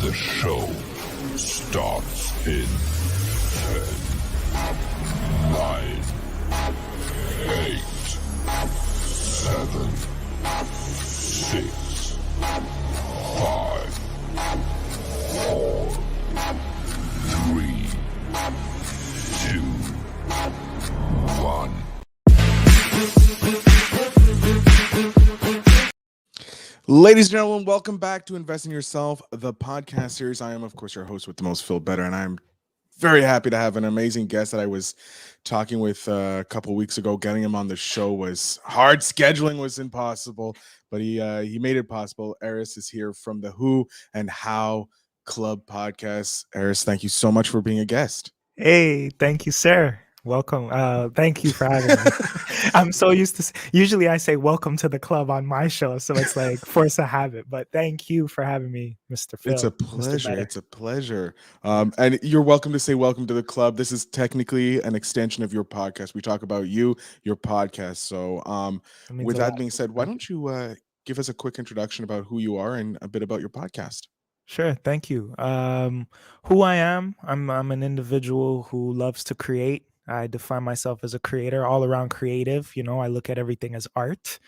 The show starts in 10, 9, 8, 7, 6, 5, 4, 3, 2, 1. Ladies and gentlemen, welcome back to Invest in Yourself, the podcast series. I am, of course, your host with the most, Phil Better, and I'm very happy to have an amazing guest that I was talking with a couple weeks ago. Getting him on the show was hard. Scheduling was impossible, but he made it possible. Arys is here from the Who and How ClubPodcast. Arys, thank you so much for being a guest. Hey, thank you, sir. Welcome. Thank you for having me. I'm so used to, usually I say welcome to the club on my show, so it's like force a habit, but thank you for having me, Mr. Phil. It's a pleasure. It's a pleasure. And you're welcome to say welcome to the club. This is technically an extension of your podcast. We talk about you, your podcast. So with that being said, why don't you give us a quick introduction about who you are and a bit about your podcast? Sure, thank you. Who I am, I'm an individual who loves to create. I define myself as a creator, all around creative. You know, I look at everything as art.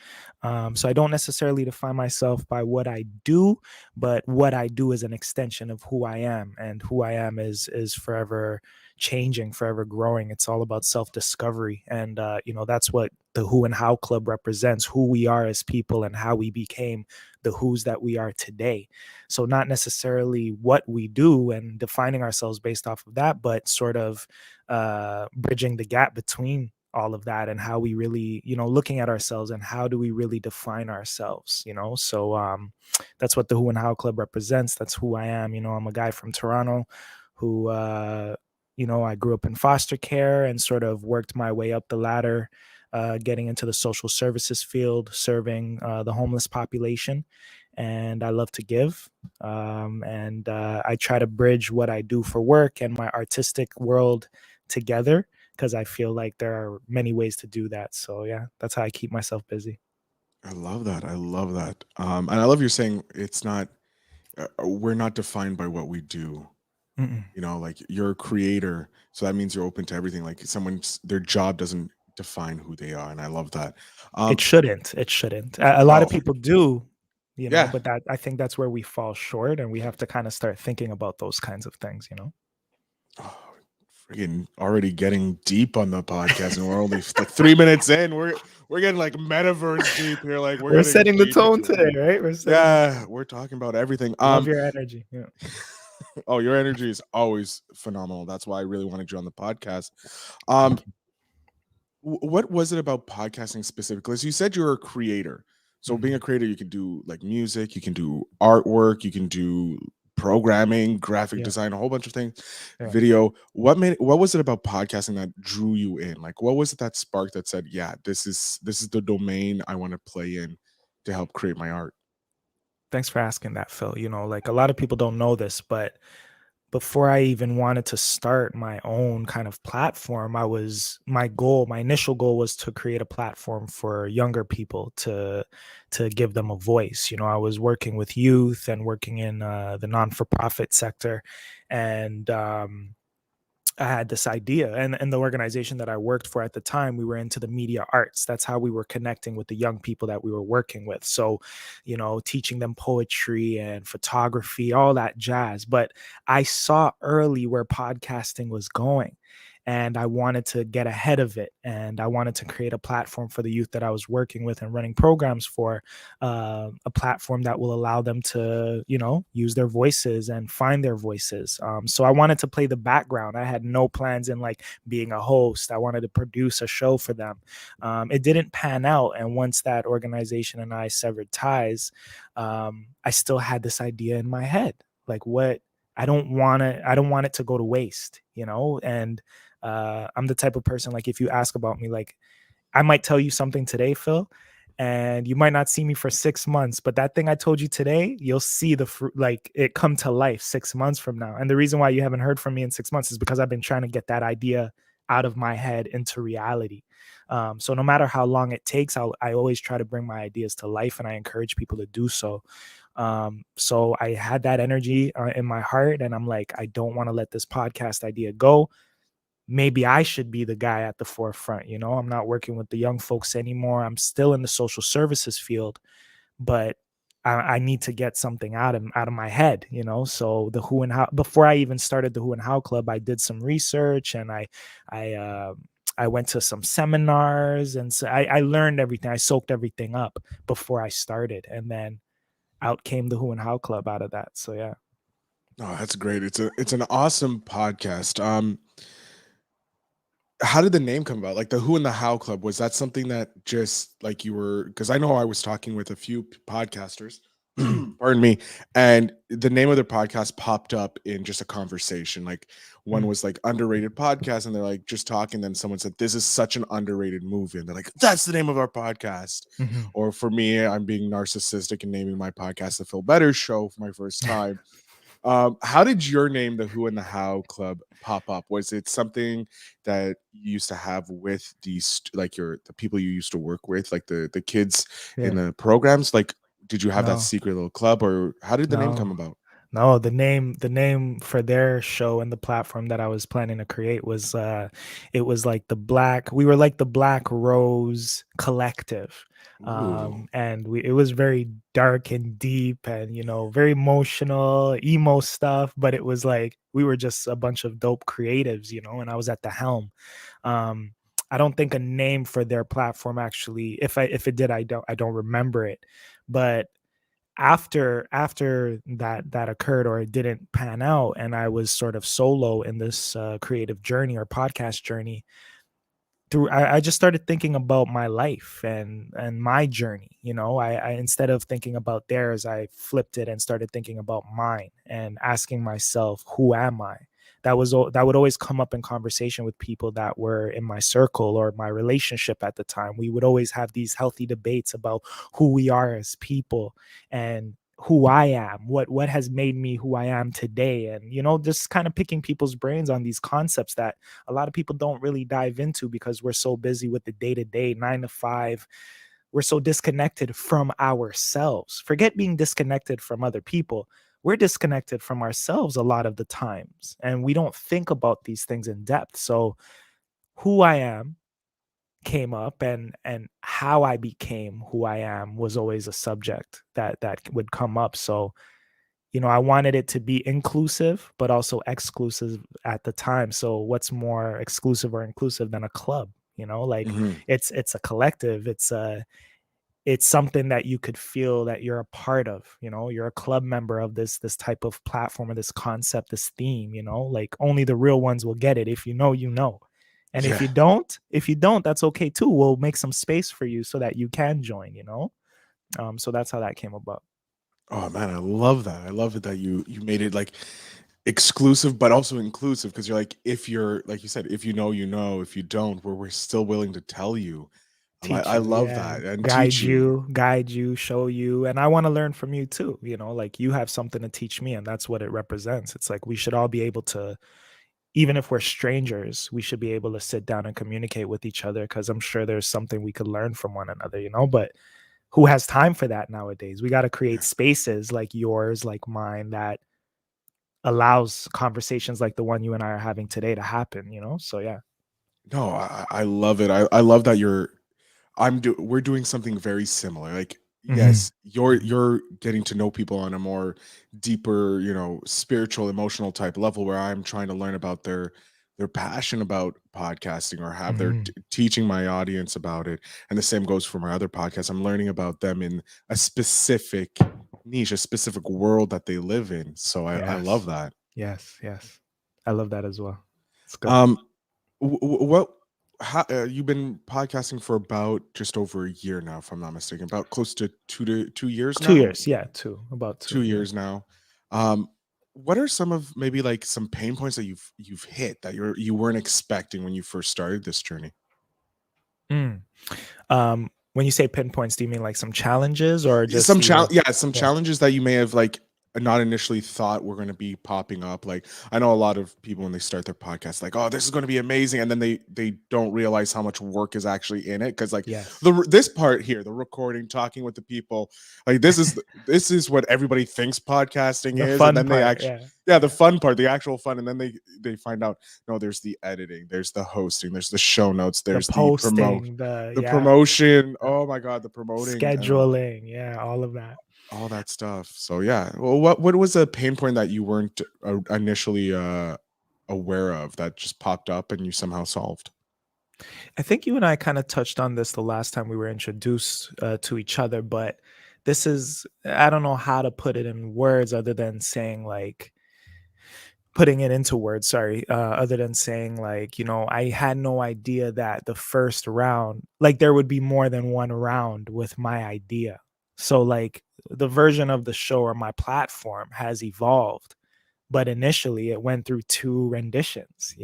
So I don't necessarily define myself by what I do, but what I do is an extension of who I am, and who I am is forever changing, forever growing. It's all about self-discovery, and you know, that's what the Who and How Club represents: who we are as people and how we became the who's that we are today. So not necessarily what we do and defining ourselves based off of that, but sort of bridging the gap between all of that and how we really, you know, looking at ourselves and how do we really define ourselves, you know. So that's what the Who and How Club represents. That's who I am. You know, I'm a guy from Toronto who you know, I grew up in foster care and sort of worked my way up the ladder, getting into the social services field, serving the homeless population. And I love to give. And I try to bridge what I do for work and my artistic world together, because I feel like there are many ways to do that. So yeah, that's how I keep myself busy. I love that. I love that. And I love you're saying it's not, we're not defined by what we do. Mm-mm. You know, like you're a creator, so that means you're open to everything. Like someone's, their job doesn't define who they are, and I love that. It shouldn't. It shouldn't. A lot of No. people do, you know, Yeah. but that, I think that's where we fall short, and we have to kind of start thinking about those kinds of things, you know. Oh, freaking already getting deep on the podcast, and we're only like 3 minutes in. We're getting like metaverse deep here. Like We're setting the deep tone into it. today, right? We're talking about everything. Love your energy. Yeah. Oh, your energy is always phenomenal. That's why I really wanted you on the podcast. What was it about podcasting specifically? So you said you're a creator. So being a creator, you can do like music, you can do artwork, you can do programming, graphic design, a whole bunch of things, video. What was it about podcasting that drew you in? Like, what was it that sparked that said, yeah, this is the domain I want to play in to help create my art? Thanks for asking that, Phil. You know, like a lot of people don't know this, but before I even wanted to start my own kind of platform, my initial goal was to create a platform for younger people to give them a voice. You know, I was working with youth and working in the non-for-profit sector, and I had this idea, and the organization that I worked for at the time, we were into the media arts. That's how we were connecting with the young people that we were working with. So, you know, teaching them poetry and photography, all that jazz. But I saw early where podcasting was going, and I wanted to get ahead of it. And I wanted to create a platform for the youth that I was working with and running programs for, a platform that will allow them to, you know, use their voices and find their voices. So I wanted to play the background. I had no plans in like being a host. I wanted to produce a show for them. It didn't pan out. And once that organization and I severed ties, I still had this idea in my head, like what I don't want it to go to waste, you know? And I'm the type of person, like, if you ask about me, like, I might tell you something today, Phil, and you might not see me for 6 months, but that thing I told you today, you'll see the fruit, like it come to life 6 months from now. And the reason why you haven't heard from me in 6 months is because I've been trying to get that idea out of my head into reality. So no matter how long it takes, I always try to bring my ideas to life, and I encourage people to do so. So I had that energy in my heart, and I'm like, I don't want to let this podcast idea go. Maybe I should be the guy at the forefront. I'm not working with the young folks anymore. I'm still in the social services field, but I need to get something out of my head. So the Who and How, before I even started the Who and How Club, I did some research, and I uh, I went to some seminars, and so I learned everything. I soaked everything up before I started, and then out came the Who and How Club out of that. So yeah. Oh, that's great. It's an awesome podcast. How did the name come about? Like the Who and the How Club, was that something that just like you were, because I know I was talking with a few podcasters, Mhm. pardon me, and the name of their podcast popped up in just a conversation. Like one Mm. was like underrated podcast, and they're like just talking. Then someone said, "This is such an underrated movie," and they're like, "That's the name of our podcast." Mhm. Or for me, I'm being narcissistic and naming my podcast the Phil Better Show for my first time. How did your name, the Who and the How Club, pop up? Was it something that you used to have with these, like the people you used to work with, like the kids in Yeah. the programs? Like, did you have that No, secret little club, or how did the name come no. about? No, the name for their show and the platform that I was planning to create was it was like we were like the Black Rose Collective. Ooh, And it was very dark and deep, and very emotional, emo stuff, but it was like we were just a bunch of dope creatives, and I was at the helm. Um I don't think a name for their platform, actually, if it did, I don't remember it. But after that occurred, or it didn't pan out, and I was sort of solo in this creative journey or podcast journey, I just started thinking about my life and my journey. I instead of thinking about theirs, I flipped it and started thinking about mine and asking myself, who am I? That would always come up in conversation with people that were in my circle or my relationship at the time. We would always have these healthy debates about who we are as people, and who I am, what has made me who I am today, and just kind of picking people's brains on these concepts that a lot of people don't really dive into because we're so busy with the day-to-day 9 to 5. We're so disconnected from ourselves. Forget being disconnected from other people. We're disconnected from ourselves a lot of the times, and we don't think about these things in depth. So who I am came up, and how I became who I am was always a subject that would come up. So I wanted it to be inclusive, but also exclusive at the time. So what's more exclusive or inclusive than a club? Like, mhm. it's a collective. It's something that you could feel that you're a part of. You're a club member of this type of platform, or this concept, this theme. Like, only the real ones will get it. If you know, you know. And if Yeah. you don't, that's okay too. We'll make some space for you so that you can join. So that's how that came about. Oh man, I love that. I love it that you made it like exclusive but also inclusive, because you're like, if you're like you said, if you know, you know, if you don't, we're still willing to tell you. Teach I you, love yeah. that, and Guide teach you. you, guide you, show you. And I want to learn from you too. Like, you have something to teach me, and that's what it represents. It's like we should all be able to, even if we're strangers, we should be able to sit down and communicate with each other, because I'm sure there's something we could learn from one another. But who has time for that nowadays? We got to create Yeah. spaces like yours, like mine, that allows conversations like the one you and I are having today to happen. So yeah. No, I love it. I love that we're doing something very similar. Like, Hmm. yes, you're getting to know people on a more deeper, spiritual, emotional type level, where I'm trying to learn about their passion about podcasting, or have their Hmm. teaching my audience about it. And the same goes for my other podcasts. I'm learning about them in a specific niche, a specific world that they live in. So I love Yes. that. Yes. Yes. I love that as well. It's good. Um, what? How, you've been podcasting for about just over a year now, if I'm not mistaken. About close to 2 years 2 years. now. Yeah. About two. two Yeah. years now. Um, what are some of maybe like some pain points that you've hit that you weren't expecting when you first started this journey? Mm. When you say pinpoints, do you mean like some challenges, or just Some even? challenge, yeah, some Yeah. challenges that you may have like. not initially thought were going to be popping up. Like I know a lot of people when they start their podcast, like, oh, this is going to be amazing, and then they don't realize how much work is actually in it. Because like Yes. this part here, the recording, talking with the people, like this is what everybody thinks podcasting The is, and fun then they part. actually the fun part, the actual fun, and then they find out no, there's the editing, there's the hosting, there's the show notes, The there's posting, the promotion. Oh my god, the promoting, scheduling, all of that. all that stuff. So yeah, well, what was a pain point that you weren't initially aware of that just popped up and you somehow solved? I think you and I kind of touched on this the last time we were introduced to each other, but this is, I don't know how to put it in words other than saying like, putting it into words, sorry, other than saying like, I had no idea that the first round, like there would be more than one round with my idea. So like the version of the show or my platform has evolved, but initially it went through 2 renditions,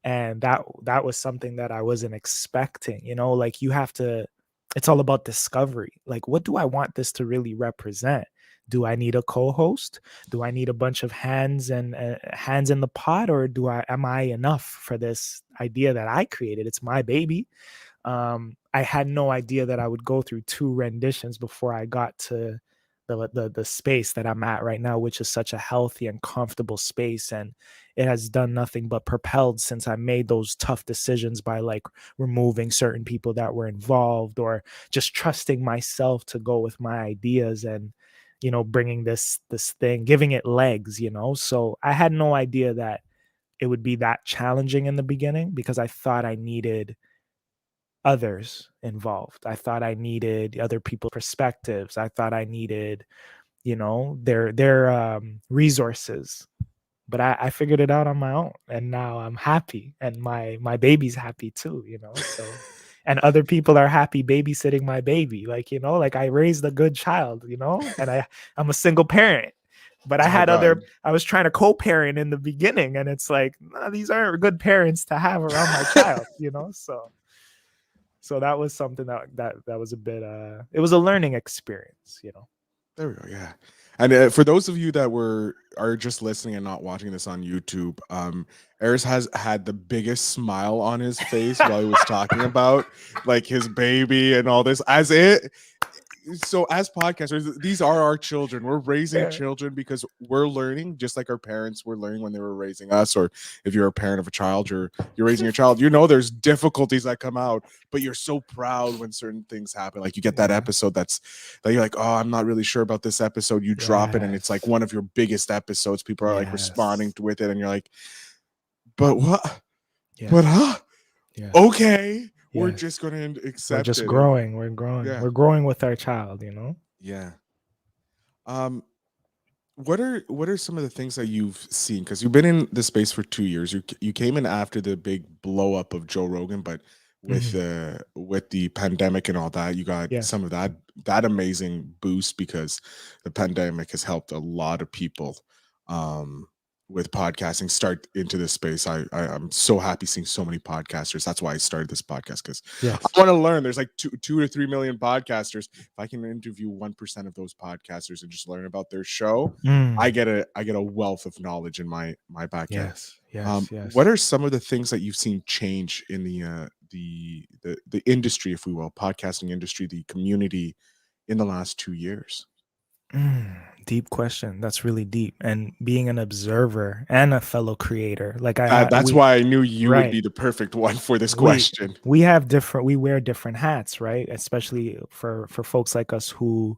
and that was something that I wasn't expecting. Like you have to, it's all about discovery. Like, what do I want this to really represent? Do I need a co-host? Do I need a bunch of hands and hands in the pot, or am I enough for this idea that I created? It's my baby. I had no idea that I would go through 2 renditions before I got to the space that I'm at right now, which is such a healthy and comfortable space. And it has done nothing but propelled since I made those tough decisions by like removing certain people that were involved, or just trusting myself to go with my ideas and, bringing this thing, giving it legs, So I had no idea that it would be that challenging in the beginning, because I thought I needed others involved. I thought I needed other people's perspectives. I thought I needed, their resources. But I figured it out on my own, and now I'm happy, and my baby's happy too, So, and other people are happy babysitting my baby, like like I raised a good child, and I'm a single parent. But I Oh had god. I was trying to co-parent in the beginning, and it's like, nah, these aren't good parents to have around my child, So that was something that was a bit it was a learning experience. There we go. Yeah. And for those of you that are just listening and not watching this on YouTube, Arys has had the biggest smile on his face while he was talking about like his baby and all this. So as podcasters, these are our children. We're raising children because we're learning, just like our parents were learning when they were raising us. Or if you're a parent of a child, you're raising a child, there's difficulties that come out, but you're so proud when certain things happen. Like you get that episode that you're like, oh, I'm not really sure about this episode. You drop it and it's like one of your biggest episodes. People are like responding with it, and you're like, but what? But okay. We're just going to accept it. We're just growing. We're growing. Yeah. We're growing with our child, Yeah. What are some of the things that you've seen? Because you've been in the space for 2 years. You came in after the big blow up of Joe Rogan, but with the pandemic and all that, you got some of that amazing boost, because the pandemic has helped a lot of people with podcasting start into this space. I'm so happy seeing so many podcasters. That's why I started this podcast, because I want to learn. There's like 2 to 3 million podcasters. If I can interview 1% of those podcasters and just learn about their show, I get a wealth of knowledge in my back end. Yes. What are some of the things that you've seen change in the industry, if we will, podcasting industry, the community, in the last 2 years? Deep question. That's really deep. And being an observer and a fellow creator, like that's why I knew you would be the perfect one for this question. We wear different hats, right? Especially for folks like us who,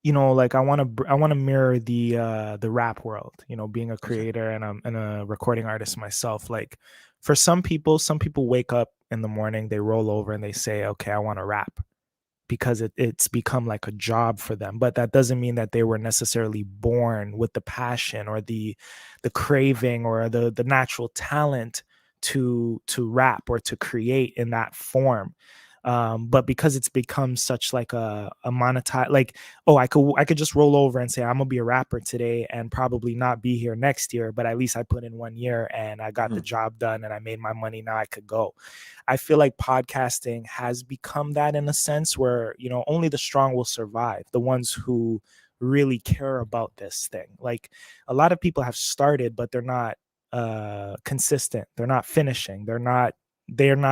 like I want to mirror the rap world, being a creator and a recording artist myself. Like for some people wake up in the morning, they roll over and they say, okay, I want to rap, because it's become like a job for them. But that doesn't mean that they were necessarily born with the passion or the craving or the natural talent to rap or to create in that form. But because it's become such like a monetize, like, oh, I could just roll over and say I'm gonna be a rapper today and probably not be here next year, but at least I put in 1 year and I got the job done and I made my money. Now I could go. I feel like podcasting has become that in a sense where, only the strong will survive. The ones who really care about this thing. Like a lot of people have started, but they're not consistent. They're not finishing. They're not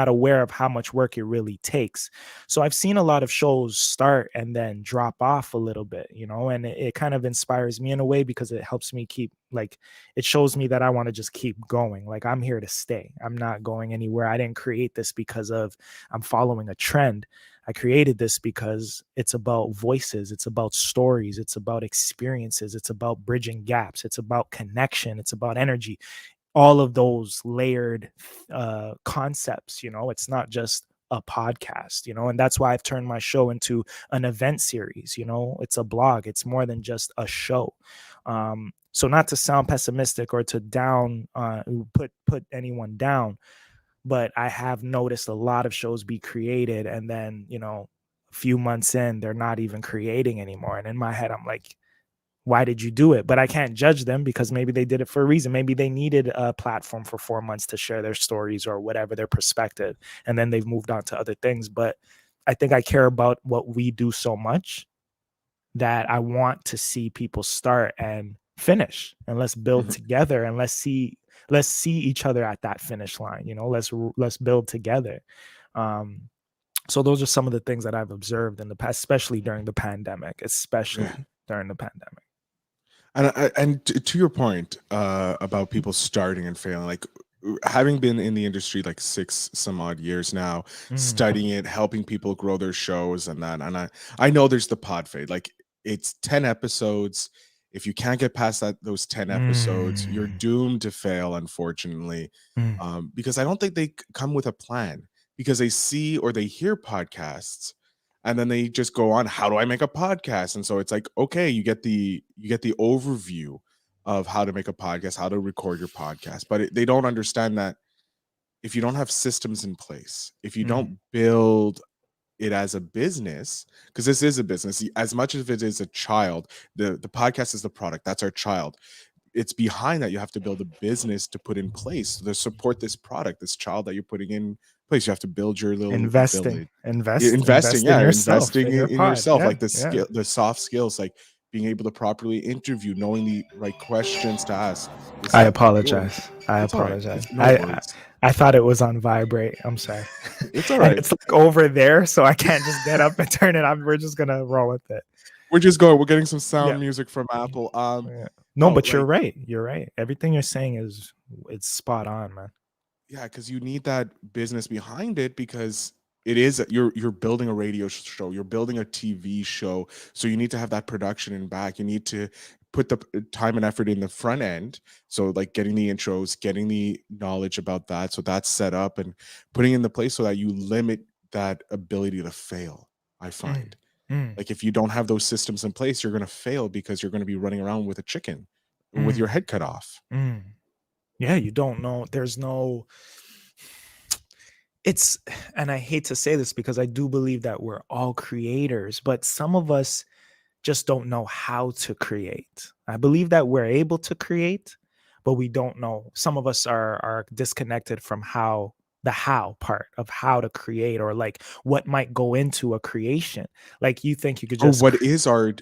aware of how much work it really takes. So I've seen a lot of shows start and then drop off a little bit, you know, and it kind of inspires me in a way because it helps me keep, like, it shows me that I want to just keep going. Like, I'm here to stay. I'm not going anywhere. I didn't create this because of I'm following a trend. I created this because it's about voices, it's about stories, it's about experiences, it's about bridging gaps, it's about connection, it's about energy, all of those layered concepts. You know, it's not just a podcast, you know, and that's why I've turned my show into an event series. You know, it's a blog, it's more than just a show. So not to sound pessimistic or to down put anyone down, but I have noticed a lot of shows be created and then, you know, a few months in, they're not even creating anymore. And in my head, I'm like, why did you do it? But I can't judge them because maybe they did it for a reason. Maybe they needed a platform for 4 months to share their stories or whatever, their perspective. And then they've moved on to other things. But I think I care about what we do so much that I want to see people start and finish, and let's build together, and let's see each other at that finish line. You know, let's build together. So those are some of the things that I've observed in the past, especially during the pandemic, during the pandemic. And to your point about people starting and failing, like having been in the industry like 6 some odd years now, studying it, helping people grow their shows and that, and I know there's the pod fade. Like, it's 10 episodes. If you can't get past those 10 episodes, you're doomed to fail, unfortunately. Because I don't think they come with a plan, because they see or they hear podcasts and then they just go on, how do I make a podcast? And so it's like, okay, you get the overview of how to make a podcast, how to record your podcast, but they don't understand that if you don't have systems in place, if you don't build it as a business, because this is a business, as much as it is a child, the podcast is the product, that's our child. It's behind that you have to build a business to put in place to support this product, this child that you're putting in place. You have to build your little village. Investing in yourself, in yourself, like the skill, the soft skills, like being able to properly interview, knowing the right questions to ask. I apologize. Right. I thought it was on vibrate. I'm sorry. It's all right. It's like over there, so I can't just get up and turn it on. We're just gonna roll with it. We're just going. We're getting some sound music from Apple. No, but you're right. You're right. Everything you're saying it's spot on, man. Yeah, because you need that business behind it, because it is you're building a radio show, you're building a TV show, so you need to have that production in back. You need to put the time and effort in the front end, so like getting the intros, getting the knowledge about that, so that's set up and putting in the place so that you limit that ability to fail. I find like if you don't have those systems in place, you're going to fail, because you're going to be running around with a chicken with your head cut off. Yeah, you don't know. There's no, and I hate to say this because I do believe that we're all creators, but some of us just don't know how to create. I believe that we're able to create, but we don't know. Some of us are disconnected from the how part of how to create, or like what might go into a creation. Like, you think you could just what is our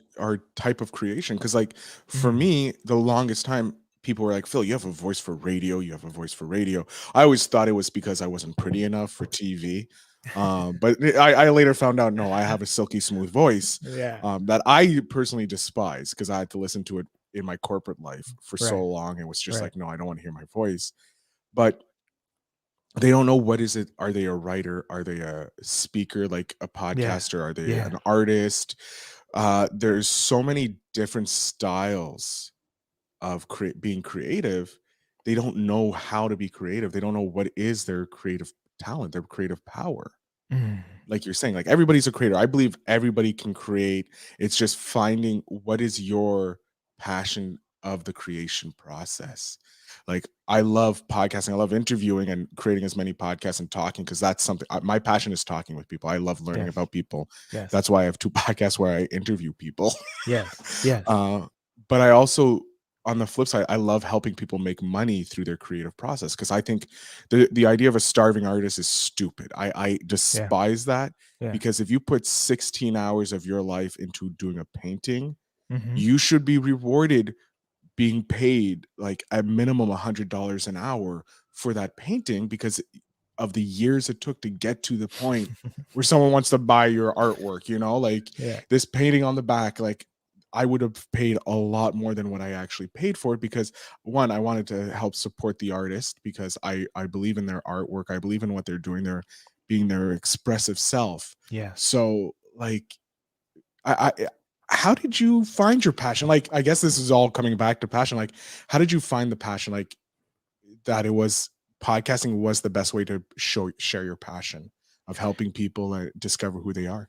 type of creation? Because like for me, the longest time people were like, Phil, you have a voice for radio, you have a voice for radio. I always thought it was because I wasn't pretty enough for TV. But I later found out, no, I have a silky smooth voice that I personally despise, because I had to listen to it in my corporate life for so long. It was just like, no, I don't want to hear my voice. But they don't know, what is it? Are they a writer? Are they a speaker, like a podcaster? Are they an artist? There's so many different styles of being creative. They don't know how to be creative. They don't know what is their creative talent, their creative power. Like you're saying, like everybody's a creator. I believe everybody can create. It's just finding what is your passion of the creation process. Like, I love podcasting. I love interviewing and creating as many podcasts and talking, because that's something my passion is, talking with people. I love learning about people. That's why I have 2 podcasts where I interview people. But I also, on the flip side, I love helping people make money through their creative process, because I think the idea of a starving artist is stupid. I despise that, because if you put 16 hours of your life into doing a painting, Mhm. You should be rewarded being paid like a minimum $100 an hour for that painting because of the years it took to get to the point where someone wants to buy your artwork, like Yeah. this painting on the back, like I would have paid a lot more than what I actually paid for it because one, I wanted to help support the artist because I believe in their artwork. I believe in what they're doing. They're being their expressive self. Yes. So like I how did you find your passion? Like, I guess this is all coming back to passion. Like, how did you find the passion? Like that it was podcasting was the best way to share your passion of helping people discover who they are.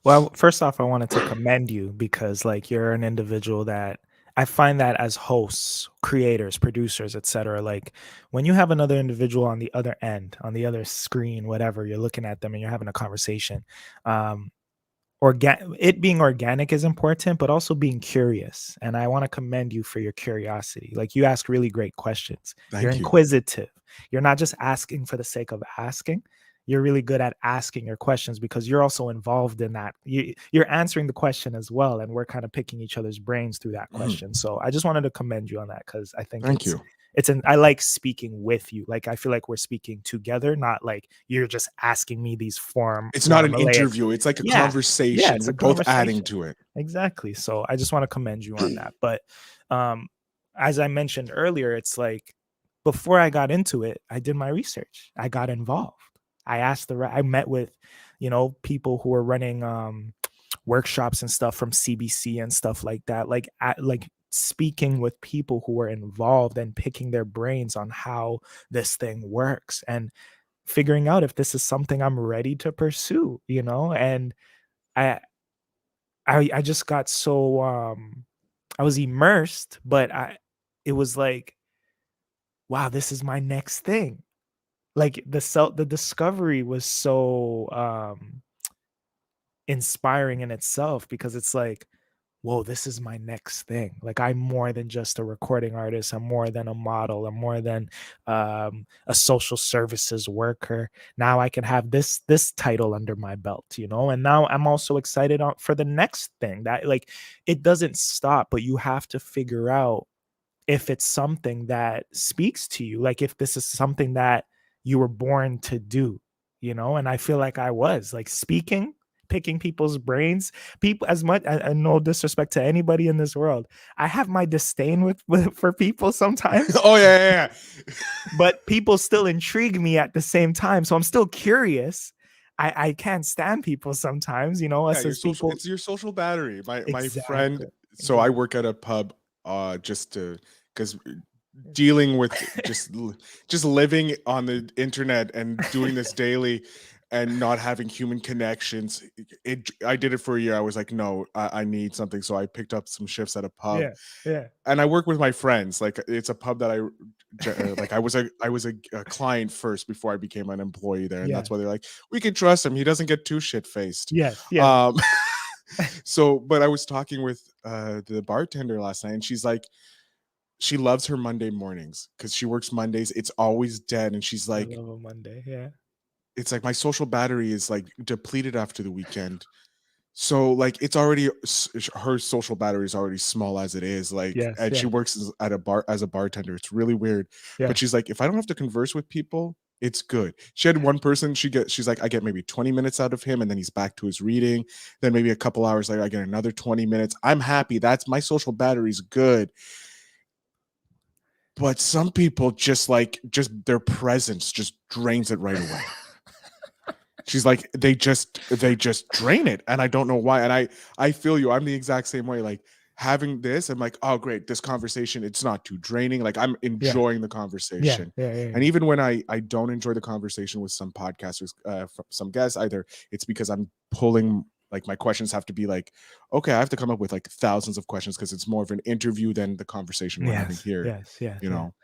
Well, first off, I wanted to commend you because like you're an individual that I find that as hosts, creators, producers, etc. Like when you have another individual on the other end, on the other screen, whatever, you're looking at them and you're having a conversation. Um, it being organic is important, but also being curious. And I want to commend you for your curiosity. Like you ask really great questions. You're Thank you. inquisitive. You're not just asking for the sake of asking. You're really good at asking your questions because you're also involved in that. You're answering the question as well, and we're kind of picking each other's brains through that Mhm. question. So I just wanted to commend you on that because I think Thank you. I like speaking with you. Like I feel like we're speaking together, not like you're just asking me these It's not an formulaic. interview. It's like a Yeah, conversation. it's We're a both adding conversation. to it. Exactly. So I just want to commend you on that. But um, as I mentioned earlier, it's like before I got into it, I did my research. I got involved. I met with, people who were running workshops and stuff from CBC and stuff like that. Like speaking with people who were involved and picking their brains on how this thing works and figuring out if this is something I'm ready to pursue, and I I just got so I was immersed, but it was like, wow, this is my next thing. Like the discovery was so inspiring in itself because it's like, whoa, this is my next thing. Like I'm more than just a recording artist. I'm more than a model. I'm more than a social services worker. Now I can have this title under my belt, And now I'm also excited for the next thing. That like it doesn't stop, but you have to figure out if it's something that speaks to you. Like if this is something that you were born to do, And I feel like I was like speaking, picking people's brains. People, as much and no disrespect to anybody in this world, I have my disdain for people sometimes, Oh yeah. but people still intrigue me at the same time. So I'm still curious. I can't stand people sometimes, Yeah, us your as social people. it's your social battery. My friend, Exactly. so I Exactly. work at a pub just to because dealing with just living on the internet and doing this daily and not having human connections. I did it for a year. I was like, no, I need something. So I picked up some shifts at a pub Yeah. Yeah. and I work with my friends. Like it's a pub that like I was a client first before I became an employee there, and that's Yes. why they're like, we can trust him. He doesn't get too shit faced. Yes. Yes. Um, so, but I was talking with the bartender last night, and she's like, she loves her Monday mornings because she works Mondays. It's always dead, and she's I like, love a Monday. Yeah. it's like my social battery is like depleted after the weekend. So like it's already her social battery is already small as it is, like, Yes. and she Yes. works at a bar as a bartender. It's really weird, but she's Yes. like, if I don't have to converse with people, it's good. She had one person, she's like, I get maybe 20 minutes out of him, and then he's back to his reading. Then maybe a couple hours later, I get another 20 minutes. I'm happy. That's my social battery's good. But some people just their presence just drains it right away. She's like, they just drain it, and I don't know why. And I feel you. I'm the exact same way. Like having this, I'm like, oh great, this conversation, it's not too draining. Like I'm Yeah. enjoying the Yeah. conversation. Yeah. Yeah. And even when I don't enjoy the conversation with some podcasters, some guests, either it's because I'm pulling, like my questions have to be like, okay, I have to come up with like thousands of questions because it's more of an interview than the conversation we're having Yes. here. Yes. Yes. You Yeah. know.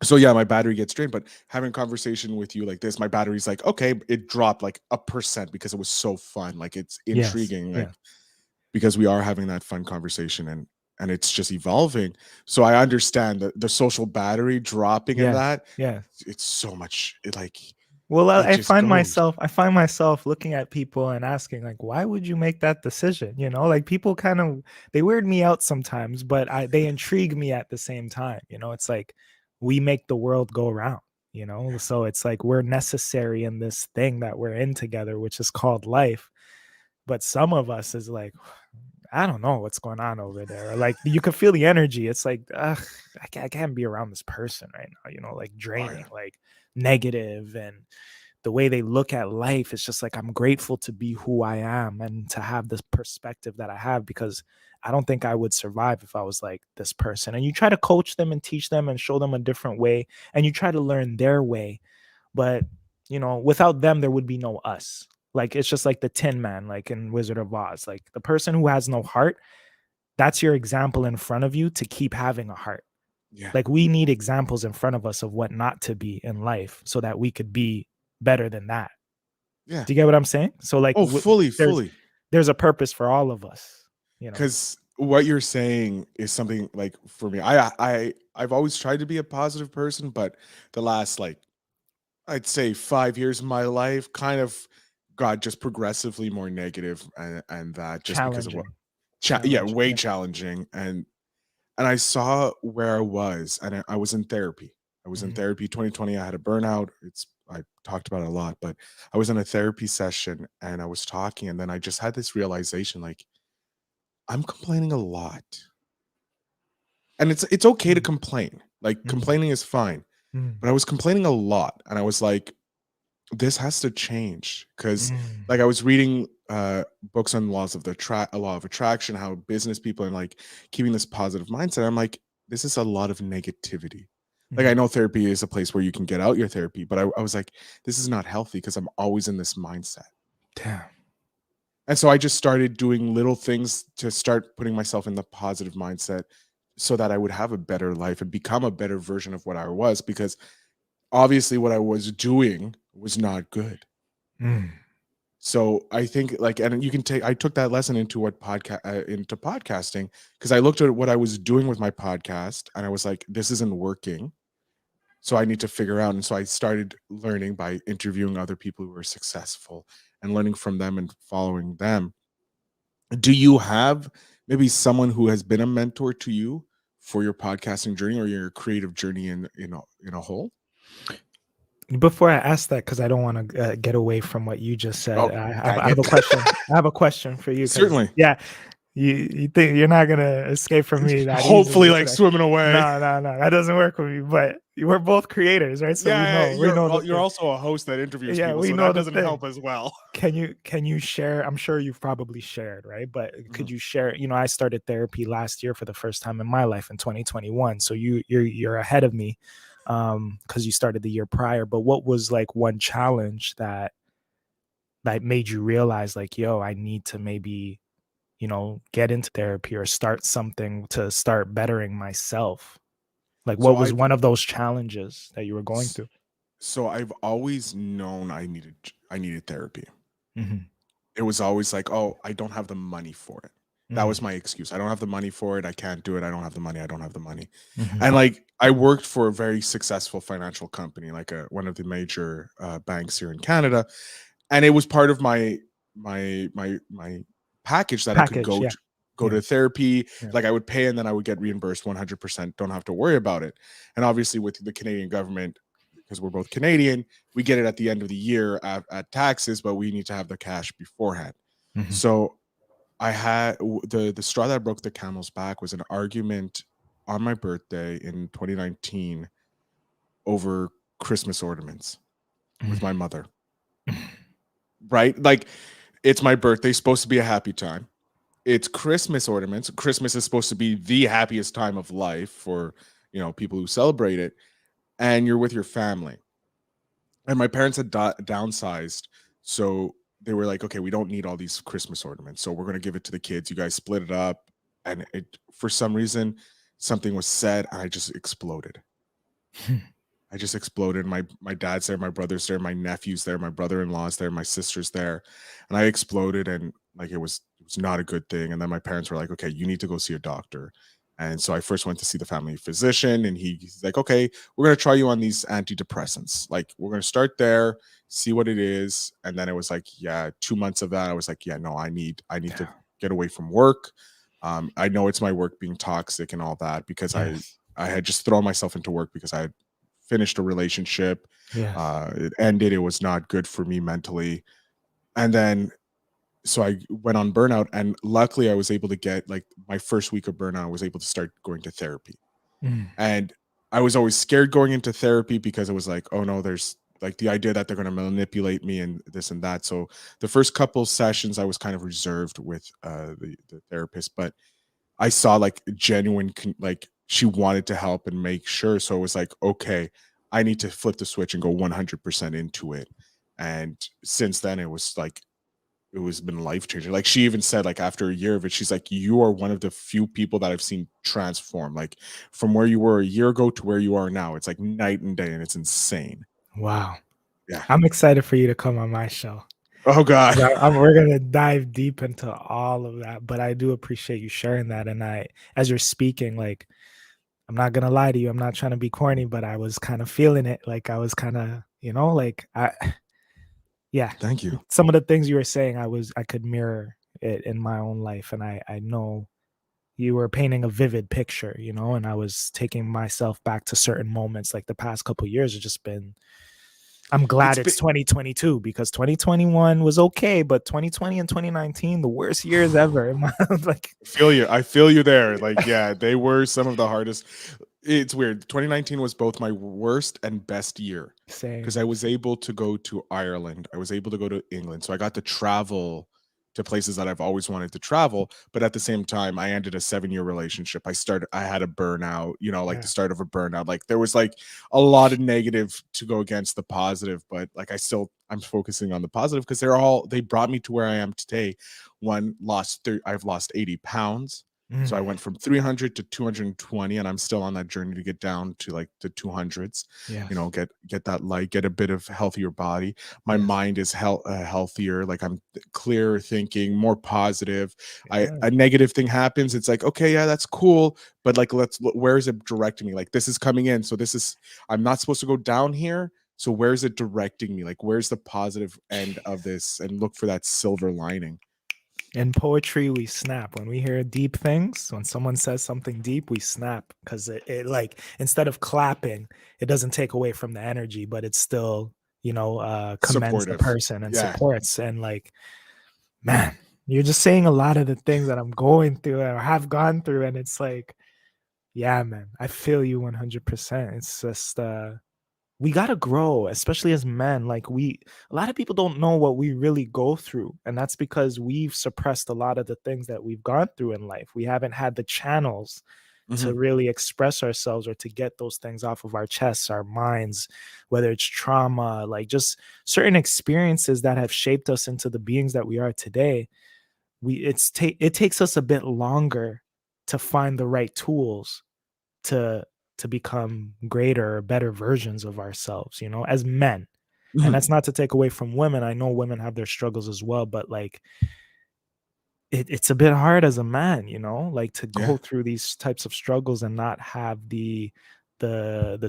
So yeah, my battery gets drained, but having a conversation with you like this, my battery's like, okay, it dropped like 1% because it was so fun. Like it's Yes. intriguing, like Yeah. because we are having that fun conversation and it's just evolving. So I understand the social battery dropping in Yes. that. Yes. It's so much like Well, it I just find goes. myself looking at people and asking, like, why would you make that decision? You know, like people kind of, they weird me out sometimes, but they intrigue me at the same time. You know, it's like we make the world go around, you know? So it's like we're necessary in this thing that we're in together, which is called life. But some of us is like, I don't know what's going on over there. Or like you can feel the energy. It's like, ugh, I can't be around this person right now, you know, like Oh draining, yeah. like negative, and the way they look at life. It's just like I'm grateful to be who I am and to have this perspective that I have, because I don't think I would survive if I was like this person. And you try to coach them and teach them and show them a different way, and you try to learn their way. But, you know, without them, there would be no us. Like it's just like the Tin Man, like in Wizard of Oz. Like the person who has no heart, that's your example in front of you to keep having a heart. Yeah. Like we need examples in front of us of what not to be in life so that we could be better than that. Yeah. Do you get what I'm saying? So like Oh, fully, there's fully. there's a purpose for all of us, you know. Because what you're saying is something like for me, I've always tried to be a positive person, but the last like I'd say 5 years of my life kind of got just progressively more negative, and that just because of what Challenging. yeah, Challenging. way Yeah. challenging. And I saw where I was, and I was in therapy. I was in Mhm. therapy 2020. I had a burnout. I talked about it a lot, but I was in a therapy session and I was talking, and then I just had this realization like I'm complaining a lot. And it's okay to Mm, complain. Like mm, complaining is fine. mm, But I was complaining a lot, and I was like, this has to change because mm, like I was reading books on laws of the law of attraction, how business people and like keeping this positive mindset. I'm like, this is a lot of negativity. Like I mm. know therapy is a place where you can get out your therapy, but I was like, this is not healthy because I'm always in this mindset. Damn. And so I just started doing little things to start putting myself in the positive mindset so that I would have a better life and become a better version of what I was, because obviously what I was doing was not good. Mm. So I think like, and you can take, I took that lesson into into podcasting, because I looked at what I was doing with my podcast and I was like, this isn't working. So I need to figure out. And so I started learning by interviewing other people who were successful and learning from them and following them. Do you have maybe someone who has been a mentor to you for your podcasting journey or your creative journey in a whole? Before I ask that, because I don't want to get away from what you just said, Oh, I dang have it. a question. I have a question for you, because Certainly. yeah, you think you're not gonna escape from me that Hopefully easily like today? swimming away. No, no, no, that doesn't work with me. But we're both creators, right? So Yeah, we know the you're thing. also a host that interviews Yeah, people, we so know that the doesn't thing. help as well. Can you share? I'm sure you've probably shared, right? But Mhm. could you share? You know, I started therapy last year for the first time in my life in 2021. So you're ahead of me, because you started the year prior. But what was like one challenge that made you realize like, yo, I need to maybe, you know, get into therapy or start something to start bettering myself? Like, So what was one of those challenges that you were going s- through? so I've always known I needed therapy. Hmm. It was always like, oh, I don't have the money for it. That was Hmm. my excuse. I don't have the money for it. I can't do it. I don't have the money. I don't have the money. Hmm. And like I worked for a very successful financial company, like one of the major banks here in Canada, and it was part of my package that I could Package, yeah, go yeah, to therapy. yeah. Like I would pay and then I would get reimbursed 100%. Don't have to worry about it. And obviously with the Canadian government, because we're both Canadian, we get it at the end of the year at taxes, but we need to have the cash beforehand. Mhm. So I had the straw that broke the camel's back was an argument on my birthday in 2019 over Christmas ornaments with my mother. Right? Like it's my birthday, supposed to be a happy time. It's Christmas ornaments. Christmas is supposed to be the happiest time of life for, people who celebrate it, and you're with your family. And my parents had downsized, so they were like, "Okay, we don't need all these Christmas ornaments, so we're going to give it to the kids. You guys split it up." And it, for some reason, something was said, and I just exploded. I just exploded. My dad's there, my brother's there, my nephew's there, my brother-in-law's there, my sister's there, and I exploded, and like it was not a good thing. And then my parents were like, "Okay, you need to go see a doctor." And so I first went to see the family physician, and he's like, okay, we're going to try you on these antidepressants. Like, we're going to start there, see what it is. And then it was like, yeah, 2 months of that. I was like, yeah, no, I need to Damn. get away from work. I know it's my work being toxic and all that, because Yes. I had just thrown myself into work because I had finished a relationship. Yes. It ended. It was not good for me mentally. And then so I went on burnout, and luckily I was able to get, like, my first week of burnout, I was able to start going to therapy. Mm. And I was always scared going into therapy because it was like, oh no, there's like the idea that they're going to manipulate me and this and that. So the first couple sessions I was kind of reserved with the therapist, but I saw like genuine like she wanted to help and make sure. So it was like, okay, I need to flip the switch and go 100% into it. And since then it was like, it was been life changing. Like, she even said, like, after a year of it, she's like, you are one of the few people that I've seen transform, like, from where you were a year ago to where you are now. It's like night and day, and it's insane. Wow. Yeah. I'm excited for you to come on my show. Oh God. We're gonna dive deep into all of that, but I do appreciate you sharing that. And as you're speaking, like, I'm not gonna lie to you, I'm not trying to be corny, but I was kind of feeling it. Like, I was kind of, like, yeah, Thank you. some of the things you were saying, I could mirror it in my own life, and I know you were painting a vivid picture, and I was taking myself back to certain moments. Like, the past couple of years have just been. I'm glad it's 2022, because 2021 was okay, but 2020 and 2019, the worst years ever. Like, I feel you there. Like, yeah, they were some of the hardest. It's weird. 2019 was both my worst and best year, same. because I was able to go to Ireland. I was able to go to England. So I got to travel to places that I've always wanted to travel. But at the same time, I ended a 7-year relationship. I had a burnout, like the start of a burnout. Like, there was like a lot of negative to go against the positive, but like I'm focusing on the positive, because they brought me to where I am today. I've lost 80 pounds. So I went from 300 to 220, and I'm still on that journey to get down to like the 200s. Yes. Get that light, get a bit of healthier body. My Yes. mind is healthier. Like, I'm clearer thinking, more positive. Yeah. A negative thing happens, it's like, okay, yeah, that's cool, but like, let's look, where is it directing me? Like, this is coming in, so I'm not supposed to go down here. So where is it directing me? Like, where's the positive end of this? And look for that silver lining. In poetry, we snap when we hear deep things. When someone says something deep, we snap, because it like, instead of clapping, it doesn't take away from the energy, but it's still, commends the Supportive. person and Yeah. supports. And like, man, you're just saying a lot of the things that I'm going through or have gone through, and it's like, yeah, man, I feel you 100%. It's just we got to grow, especially as men. Like, a lot of people don't know what we really go through, and that's because we've suppressed a lot of the things that we've gone through in life. We haven't had the channels to really express ourselves, or to get those things off of our chests, our minds, whether it's trauma, like just certain experiences that have shaped us into the beings that we are today. It takes us a bit longer to find the right tools to become greater or better versions of ourselves, as men. And that's not to take away from women. I know women have their struggles as well, but like, it's a bit hard as a man, like, to go through these types of struggles and not have the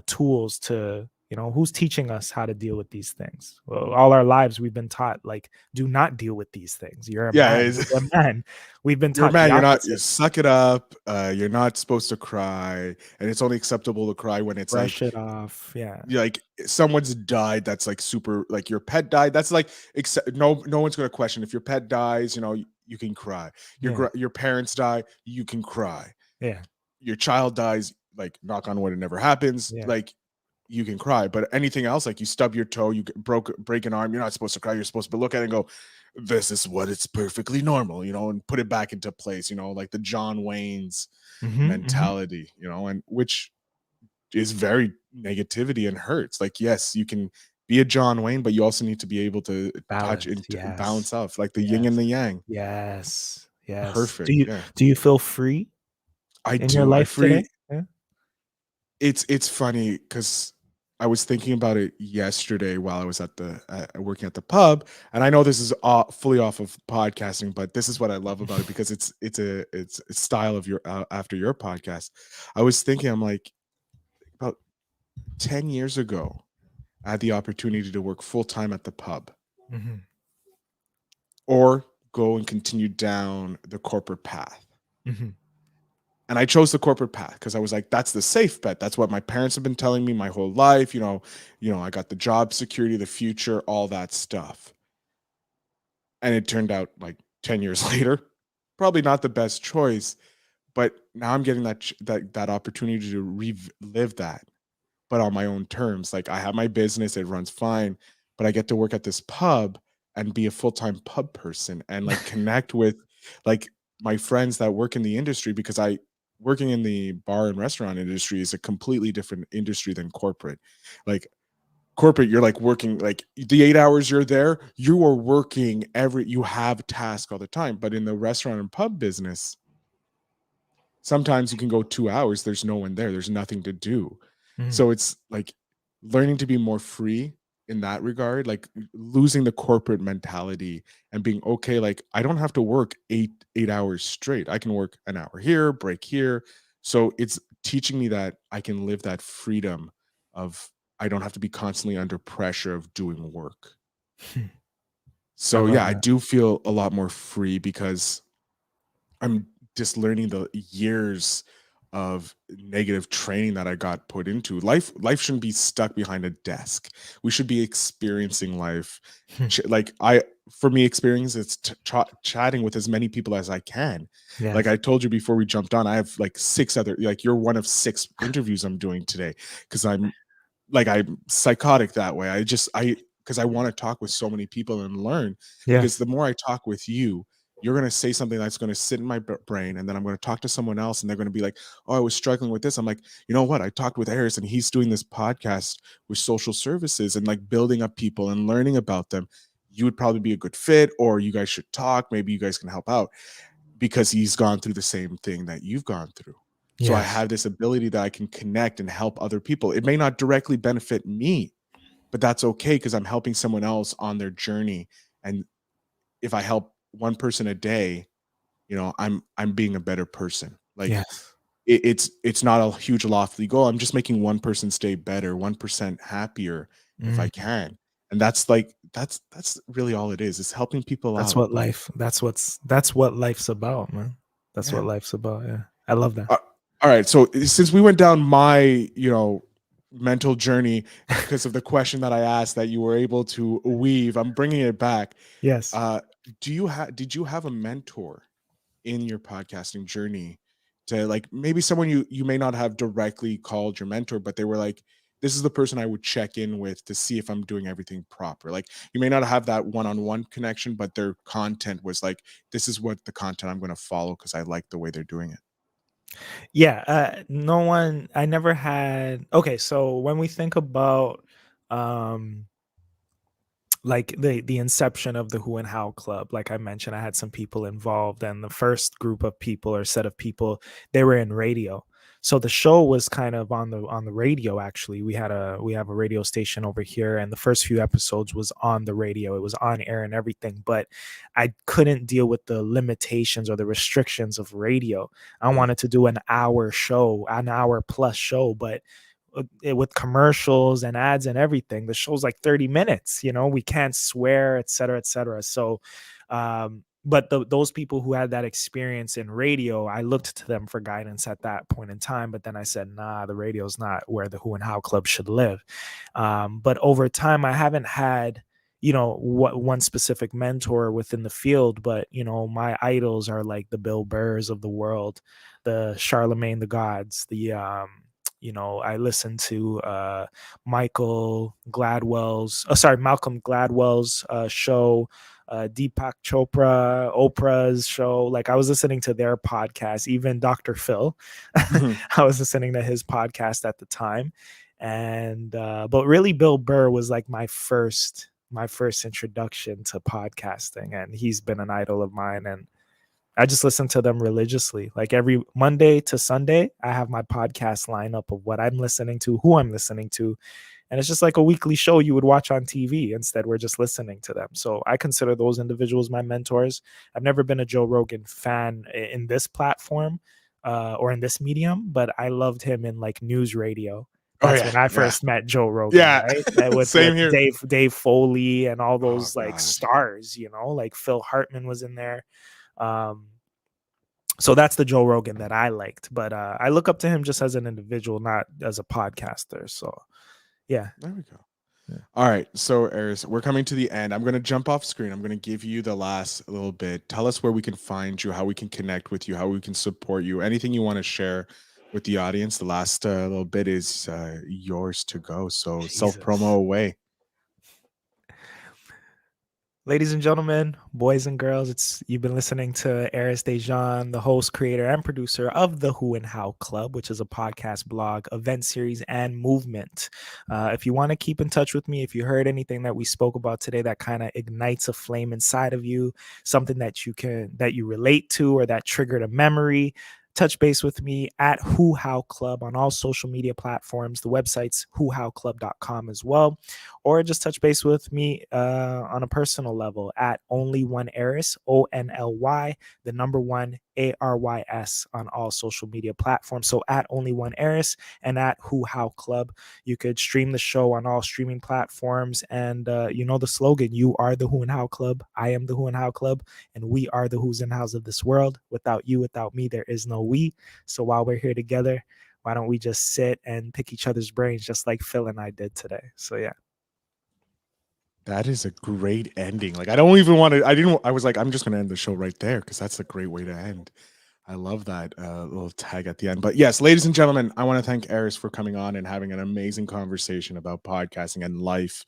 tools to, who's teaching us how to deal with these things? Well, all our lives we've been taught, like, do not deal with these things. You're a man. You're a man. We've been You're a taught man. the You opposite. suck it up. You're not supposed to cry, and it's only acceptable to cry when it's Brush like, it off. Yeah. like, someone's died. That's like super. Like, your pet died. That's like, no one's gonna question if your pet dies. You can cry. Your parents die. You can cry. Yeah. Your child dies. Like, knock on wood, it never happens. Yeah. Like, you can cry. But anything else, like, you stub your toe, you break an arm, you're not supposed to cry. You're supposed to look at it and go, this is what it's perfectly normal, and put it back into place, like the John Wayne's mentality, and which is very negativity and hurts. Like, yes, you can be a John Wayne, but you also need to be able to touch and balance off, like the yin and the yang. Yes. Yes. Perfect. Do you feel free I in your do. life today? Yeah. It's funny because I was thinking about it yesterday while I was at the working at the pub, and I know this is fully off of podcasting, but this is what I love about it because it's a style of your after your podcast. I was thinking, I'm like, about 10 years ago, I had the opportunity to work full time at the pub Mhm. or go and continue down the corporate path. Mhm. And I chose the corporate path because I was like, that's the safe bet. That's what my parents have been telling me my whole life. I got the job security, the future, all that stuff. And it turned out like 10 years later, probably not the best choice. But now I'm getting that opportunity to relive that, but on my own terms. Like I have my business, it runs fine, but I get to work at this pub and be a full-time pub person and like connect with like my friends that work in the industry because I working in the bar and restaurant industry is a completely different industry than corporate. Like corporate, you're like working like the 8 hours you're there, you are working you have a task all the time. But in the restaurant and pub business, sometimes you can go 2 hours, there's no one there, there's nothing to do. Mhm. So it's like learning to be more free in that regard, like losing the corporate mentality and being okay. Like I don't have to work 8 hours straight. I can work an hour here, break here. So it's teaching me that I can live that freedom of I don't have to be constantly under pressure of doing work. I So love yeah, I that. do feel a lot more free because I'm just learning the years of negative training that I got put into. Life shouldn't be stuck behind a desk. We should be experiencing life. Like for me, experience it's chatting with as many people as I can. Like Yes. I told you before we jumped on, I have like six other. Like you're one of six interviews I'm doing today because I'm psychotic that way. Because I want to talk with so many people and learn. Because Yes. the more I talk with you, you're going to say something that's going to sit in my brain, and then I'm going to talk to someone else, and they're going to be like, "Oh, I was struggling with this." I'm like, you know what? I talked with Arys, and he's doing this podcast with social services and like building up people and learning about them. You would probably be a good fit, or you guys should talk. Maybe you guys can help out because he's gone through the same thing that you've gone through. So I Yes. have this ability that I can connect and help other people. It may not directly benefit me, but that's okay because I'm helping someone else on their journey. And if I help one person a day, I'm being a better person. Like Yes. it's not a huge lofty goal. I'm just making one person stay better, 1% happier if I Mm. can. And that's really all it is. It's helping people That's out. what life. That's what life's about, man. That's Yeah. what life's about. Yeah, I love that. Uh, all right. So since we went down my, mental journey because of the question that I asked that you were able to weave, I'm bringing it back. Yes. Uh, did you have a mentor in your podcasting journey to like maybe someone you may not have directly called your mentor, but they were like, this is the person I would check in with to see if I'm doing everything proper. Like you may not have that one-on-one connection, but their content was like, this is what the content I'm going to follow because I like the way they're doing it. Yeah. No one. I never had. Okay. So when we think about, um, like the inception of the Who and How Club, like I mentioned, I had some people involved, and the first group of people or set of people, they were in radio. So the show was kind of on the radio. Actually, we have a radio station over here, and the first few episodes was on the radio. It was on air and everything, but I couldn't deal with the limitations or the restrictions of radio. I Mm, wanted to do an hour show, an hour plus show, but with commercials and ads and everything, the show's like 30 minutes. We can't swear, et cetera, et cetera. So but those people who had that experience in radio, I looked to them for guidance at that point in time, but then I said, nah, the radio's not where the Who and How Club should live. But over time, I haven't had what one specific mentor within the field, but my idols are like the Bill Burrs of the world, the Charlemagne the Gods, I listened to Malcolm Gladwell's show, Deepak Chopra, Oprah's show. Like I was listening to their podcast, even Dr. Phil. mhm. I was listening to his podcast at the time. And but really Bill Burr was like my first introduction to podcasting, and he's been an idol of mine. And I just listen to them religiously. Like every Monday to Sunday, I have my podcast lineup of what I'm listening to, who I'm listening to. And it's just like a weekly show you would watch on TV. Instead, we're just listening to them. So I consider those individuals my mentors. I've never been a Joe Rogan fan in this platform or in this medium, but I loved him in like news radio. That's when I first met Joe Rogan, right? With Same here. Dave Foley and all Oh, those like God. stars, you know, like Phil Hartman was in there. So that's the Joe Rogan that I liked, but I look up to him just as an individual, not as a podcaster. So yeah, there we go. Yeah. All right, so Arys, we're coming to the end. I'm going to jump off screen. I'm going to give you the last little bit. Tell us where we can find you, how we can connect with you, how we can support you, anything you want to share with the audience. The last little bit is yours to go. So self-promo away. Ladies and gentlemen, boys and girls, you've been listening to Arys Déjan, the host, creator, and producer of the Who and How Club, which is a podcast, blog, event series, and movement. If you want to keep in touch with me, if you heard anything that we spoke about today that kind of ignites a flame inside of you, something that you relate to or that triggered a memory, touch base with me at Who How Club on all social media platforms. The website's whohowclub.com as well. Or just touch base with me on a personal level at Only One Arys, ONLY, the number 1 ARYS on all social media platforms. So at Only One Arys and at Who How Club. You could stream the show on all streaming platforms. And you know the slogan, you are the Who and How Club. I am the Who and How Club. And we are the Who's and How's of this world. Without you, without me, there is no we. So while we're here together, why don't we just sit and pick each other's brains just like Phil and I did today? So yeah. That is a great ending. Like, I don't even want to, I was like, I'm just going to end the show right there because that's a great way to end. I love that little tag at the end. But yes, ladies and gentlemen, I want to thank Arys for coming on and having an amazing conversation about podcasting and life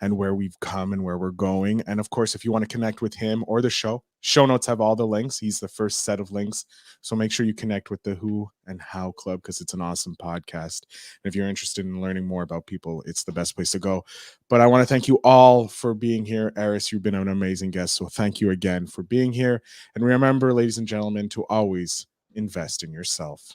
and where we've come and where we're going. And of course, if you want to connect with him or the show notes have all the links. He's the first set of links. So make sure you connect with the Who and How Club because it's an awesome podcast. And if you're interested in learning more about people, it's the best place to go. But I want to thank you all for being here. Arys, you've been an amazing guest. So thank you again for being here. And remember, ladies and gentlemen, to always invest in yourself.